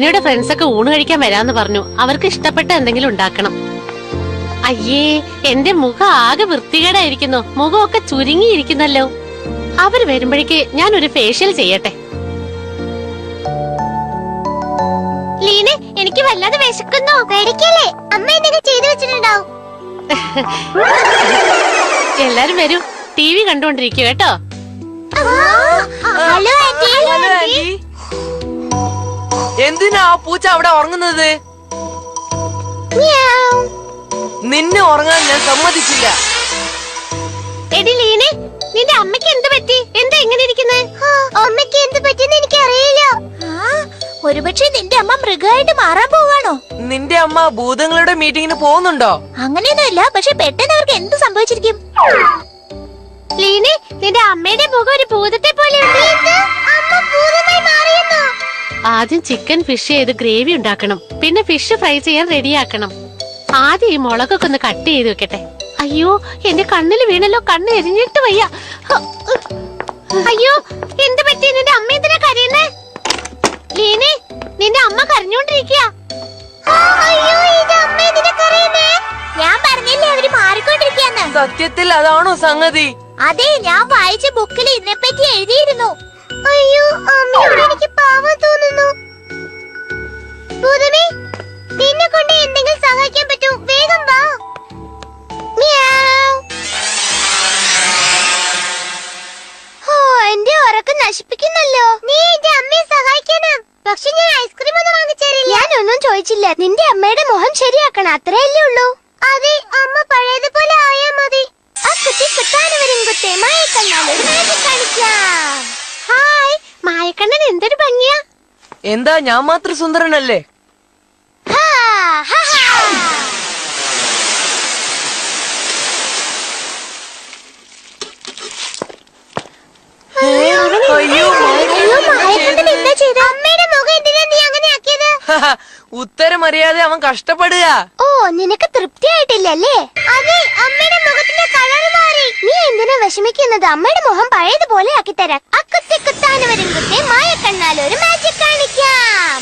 ലീനയുടെ friends ഒക്കെ ഊണ് കഴിക്കാൻ വരാന്ന് പറഞ്ഞു. അവർക്ക് ഇഷ്ടപ്പെട്ട എന്തെങ്കിലും ഉണ്ടാക്കണം. അയ്യേ, എന്റെ മുഖം ആകെ വൃത്തികേടായിരിക്കുന്നു. മുഖമൊക്കെ ചുരുങ്ങിയിരിക്കുന്നല്ലോ. അവര് വരുമ്പോഴേക്ക് ഞാൻ ഒരു ഫേഷ്യൽ ചെയ്യട്ടെ. ലീനെ, എനിക്ക് വല്ലാതെ വിശക്കുന്നു. പേടിക്കല്ലേ, അമ്മ എന്തെങ്കിലും ചെയ്തു വെച്ചിട്ടുണ്ടാവും. എല്ലാരും വരൂ, TV കണ്ടോണ്ടിരിക്കൂ കേട്ടോ. Hello aunty. എന്തിനാ ആ പൂച്ച അവിടെ ഉറങ്ങുന്നത്? നിന്നെ ഉറങ്ങാൻ ഞാൻ സമ്മതിച്ചില്ല. എടി ലീനെ, നിന്റെ അമ്മയ്ക്ക് എന്ത് പറ്റി? എന്താ ഇങ്ങനെ ഇരിക്കുന്നേ? അമ്മയ്ക്ക് എന്ത് പറ്റിയെന്ന് എനിക്ക് അറിയില്ല. ഒരുപക്ഷെ നിന്റെ അമ്മ മൃഗമായിട്ട് മാറാൻ പോവാണോ? നിന്റെ അമ്മ ഭൂതങ്ങളുടെ മീറ്റിങ്ങിന് പോകുന്നുണ്ടോ? അങ്ങനെയൊന്നുമില്ല, പക്ഷെ പെട്ടെന്ന് അവർക്ക് എന്ത് സംഭവിച്ചിരിക്കും? ലീനെ, നിന്റെ അമ്മയുടെ മുഖം ഒരു ഭൂതത്തെ പോലെ ആദ്യം ചിക്കൻ ഫിഷ് ചെയ്ത് ഗ്രേവി ഉണ്ടാക്കണം. പിന്നെ ഫിഷ് ഫ്രൈ ചെയ്യാൻ റെഡിയാക്കണം. ആദ്യം ഈ മുളകൊക്കെ ഒന്ന് കട്ട് ചെയ്ത് വെക്കട്ടെ. അയ്യോ, എന്റെ കണ്ണിൽ വീണല്ലോ. കണ്ണ് എരിഞ്ഞിട്ട് വയ്യ. അയ്യോ, എന്ത് പറ്റി? നിന്റെ അമ്മ എന്തിനാ കരയുന്നേ? ലീനെ, നിന്റെ അമ്മ കരഞ്ഞോണ്ടിരിക്കുക. ഞാൻ പറഞ്ഞില്ലേ അവര് മാറിക്കൊണ്ടിരിക്കാന്ന്. സത്യത്തിൽ അതാണോ സംഗതി? അതെ, ഞാൻ വായിച്ച ബുക്കിൽ ഇതിനെപ്പറ്റി എഴുതിയിരുന്നു. അയ്യോ, അമ്മയോട് എനിക്ക് പാവം തോന്നുന്നു. ഭൂതമേ, നിന്നെ കൊണ്ട് എന്തെങ്കിലും സഹായിക്കാൻ പറ്റൂ? വേഗം വാ. എന്റെ ഉറക്കം നശിപ്പിക്കുന്നല്ലോ. നീ എന്റെ അമ്മയെ സഹായിക്കാനാ. പക്ഷെ ഞാൻ ഐസ്ക്രീം ഒന്നും വാങ്ങിച്ചേരില്ല. ഞാനൊന്നും ചോദിച്ചില്ല. നിന്റെ അമ്മയുടെ മുഖം ശരിയാക്കണം, അത്രയല്ലേ ഉള്ളൂ. അതെ, അമ്മ പഴയതുപോലെ ആയാ മതി. ഹായ്, മായക്കണ്ണൻ എന്തൊരു ഭംഗിയാ. എന്താ, ഞാൻ മാത്രം സുന്ദരനല്ലേ? ഉത്തരമറിയാതെ അവൻ കഷ്ടപ്പെടുക. ഓ, നിനക്ക് തൃപ്തിയായിട്ടില്ലല്ലേ? അതെ, അമ്മയുടെ മുഖത്തിന്റെ കളർ മാറി. നീ എന്തിനാ വിഷമിക്കുന്നത്? അമ്മയുടെ മുഖം പഴയതുപോലെ ആക്കി തരാം. അക്കുത്തി കുത്താന് വരും കുത്തി മായ കണ്ണാൽ ഒരു മാജിക് കാണിക്കാം.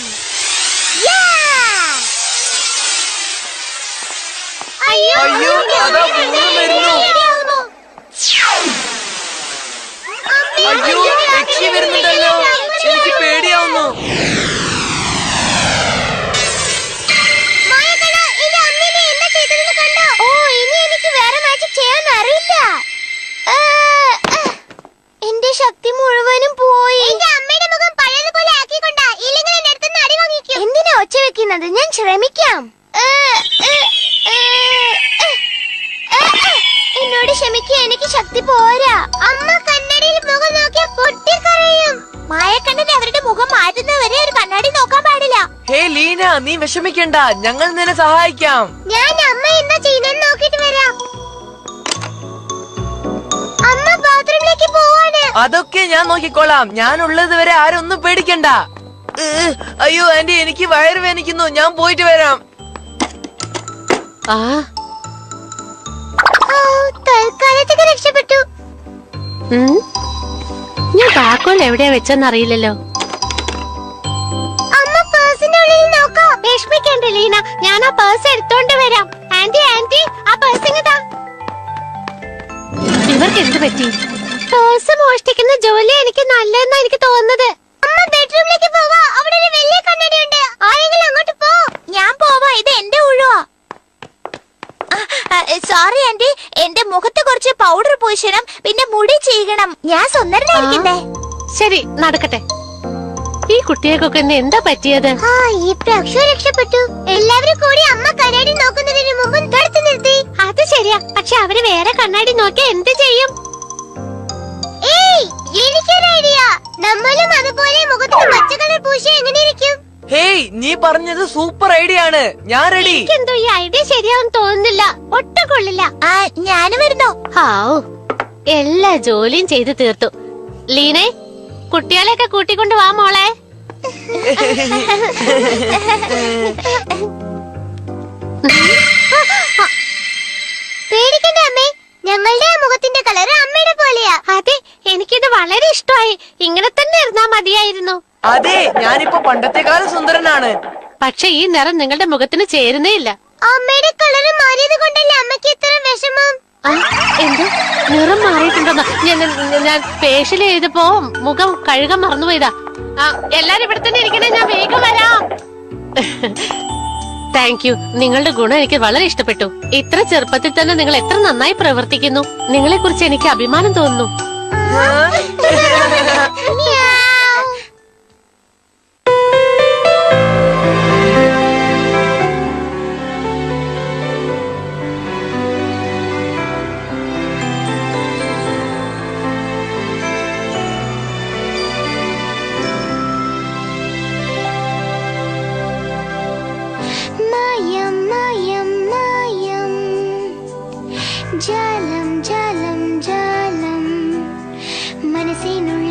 അയ്യോ, അതാ ഭൂതം വരുന്നു. അയ്യോ, രക്ഷി വരുന്നുണ്ടല്ലോ. എനിക്ക് പേടിയാവുന്നു. ഓ, ഇനി എനിക്ക് വേറെ മാജിക് ചെയ്യാൻ അറിയില്ല. എന്റെ ശക്തി മുഴുവനും പോയി. എന്റെ അമ്മയുടെ മുഖം പഴയതുപോലെ ആക്കിക്കൊണ്ടാ. ഇല്ലെങ്കിൽ എന്റെ അടുത്ത് അടി വാങ്ങിക്കും. എന്തിനാ ഒച്ച വെക്കുന്നത്? ഞാൻ ശ്രമിക്കാം. എന്നോട് ക്ഷമിക്കുക, എനിക്ക് ശക്തി പോരാ. അമ്മ കണ്ണാടിയിൽ മുഖം നോക്കിയാൽ പൊട്ടിക്കരയും. മായക്കണ്ണനെ അവരുടെ മുഖം മാറ്റുന്നവരെ ഒരു കണ്ണാടി നോക്കാൻ പാടില്ല. ഹേ ലീന, നീ വിഷമിക്കണ്ട, ഞങ്ങൾ നിന്നെ സഹായിക്കാം. ഞാൻ അമ്മ എന്താ ചെയ്യുന്നതെന്ന് നോക്കിട്ട് വരാം. അമ്മ ബാത്റൂമിലേക്ക് പോവാണ്. അതൊക്കെ ഞാൻ നോക്കിക്കോളാം. ഞാൻ ഉള്ളത് വരെ ആരും ഒന്നും പേടിക്കണ്ട. അയ്യോ ആന്റി, എനിക്ക് വയറ് വേദനിക്കുന്നു. ഞാൻ പോയിട്ട് വരാം. തൽക്കാലത്തേക്ക് രക്ഷപ്പെട്ടു. ഞാൻ താക്കോൽ എവിടെയാ വെച്ചെന്നറിയില്ലല്ലോ. അമ്മ പേഴ്സിനുള്ളിൽ നോക്കോ. വിഷമിക്കണ്ട ലീന, ഞാൻ ആ പേഴ്സ് എടുത്തോണ്ട് വരാം. ആന്റി, ആന്റി, ആ പേഴ്സ് ഇങ്ങതാ. ഇവർക്ക് എന്ത് പറ്റി? പേഴ്സ് മോഷ്ടിക്കുന്ന ജോലി എനിക്ക് നല്ലതെന്നാ എനിക്ക് തോന്നുന്നത്. അമ്മ ബെഡ്റൂമിലേക്ക് പോവാ. അവിടെ ഒരു വലിയ കണ്ണാടി ഉണ്ട്. ആരെങ്കിലും അങ്ങോട്ട് പോ. ഞാൻ പോവാ, ഇത് എന്റെ ഊഴാ. സോറി ആന്റി, എന്റെ മുഖത്ത് കുറച്ച് പൗഡർ പൂശണം, പിന്നെ മുടി ചെയ്യണം. ഞാൻ സുന്ദരനായിരിക്കണ്ടേ? ശരി, നടക്കട്ടെ. ഈ കുട്ടികൾക്കൊക്കെ എന്താ പറ്റിയത്? ഈ പ്രാവശ്യം രക്ഷപ്പെട്ടു. എല്ലാവരും കൂടി അമ്മ കണ്ണാടി നോക്കുന്നതിന് മുമ്പ് തടുത്തു നിർത്തി. അത് ശരിയാ, പക്ഷെ അവര് വേറെ കണ്ണാടി നോക്കി എന്ത് ചെയ്യും? ഏയ്, എനിക്കൊരു ഐഡിയ. നമ്മളും അതുപോലെ മുഖത്ത് പച്ച കളർ പൂശിയ എങ്ങനെയിരിക്കും? ഹേയ്, നീ പറഞ്ഞത് സൂപ്പർ ഐഡിയ ആണ്. ഞാൻ റെഡി. എന്തോ ഈ ഐഡിയ ശരിയാവും തോന്നുന്നില്ല. ഒട്ടും കൊള്ളില്ല. ഞാനും വരുന്നോ? ഹാവൂ, എല്ലാ ജോലിയും ചെയ്ത് തീർത്തു. ലീനെ, കുട്ടികളെയൊക്കെ കൂട്ടിക്കൊണ്ട് വാ മോളെ. പേടിക്കണ്ട അമ്മേ, ഞങ്ങളുടെ മുഖത്തിന്റെ കളർ അമ്മയുടെ പോലെയാ. അതെ, എനിക്കിത് വളരെ ഇഷ്ടമായി. ഇങ്ങനെ തന്നെ ഇരുന്നാ മതിയായിരുന്നു. അതെ, ഞാനിപ്പോ പണ്ടത്തെക്കാളും സുന്ദരനാണ്. പക്ഷെ ഈ നിറം നിങ്ങളുടെ മുഖത്തിന് ചേരുന്നേ ഇല്ല. അമ്മയുടെ കളറ് മാറിയത് കൊണ്ടല്ലേ അമ്മയ്ക്ക് ഇത്ര വിഷമം? ആ, എന്ത് നിറം മാറിയിട്ടുണ്ടെന്നാ? ഞാൻ ഫേഷ്യൽ ചെയ്തപ്പോ മുഖം കഴുകാൻ മറന്നുപോയതാ. എല്ലാരും ഇവിടെ തന്നെ ഇരിക്കണേ, ഞാൻ വേഗം വരാം. Thank you. നിങ്ങളുടെ ഗുണം എനിക്ക് വളരെ ഇഷ്ടപ്പെട്ടു. ഇത്ര ചെറുപ്പത്തിൽ തന്നെ നിങ്ങൾ എത്ര നന്നായി പ്രവർത്തിക്കുന്നു. നിങ്ങളെ കുറിച്ച് എനിക്ക് അഭിമാനം തോന്നുന്നു. മ്യാവ്. മായം മായം മായം ജാലം ജാലം ജാലം മനസ്സിനുള്ള